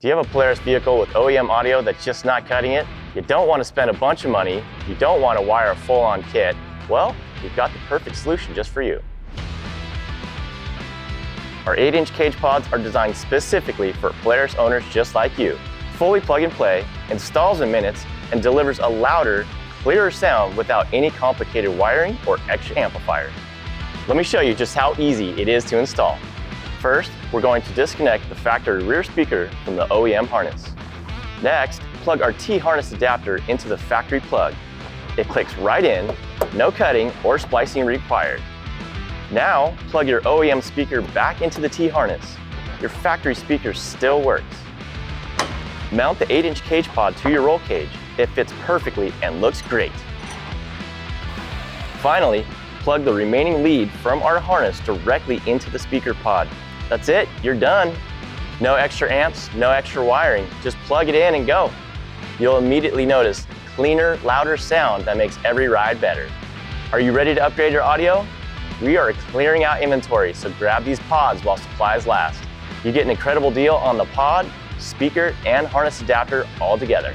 Do you have a Polaris vehicle with OEM audio that's just not cutting it? You don't want to spend a bunch of money, you don't want to wire a full-on kit? Well, we've got the perfect solution just for you. Our 8-inch cage pods are designed specifically for Polaris owners just like you. Fully plug and play, installs in minutes, and delivers a louder, clearer sound without any complicated wiring or extra amplifier. Let me show you just how easy it is to install. First, we're going to disconnect the factory rear speaker from the OEM harness. Next, plug our T-harness adapter into the factory plug. It clicks right in, no cutting or splicing required. Now, plug your OEM speaker back into the T-harness. Your factory speaker still works. Mount the 8-inch cage pod to your roll cage. It fits perfectly and looks great. Finally, plug the remaining lead from our harness directly into the speaker pod. That's it, you're done. No extra amps, no extra wiring, just plug it in and go. You'll immediately notice cleaner, louder sound that makes every ride better. Are you ready to upgrade your audio? We are clearing out inventory, so grab these pods while supplies last. You get an incredible deal on the pod, speaker, and harness adapter all together.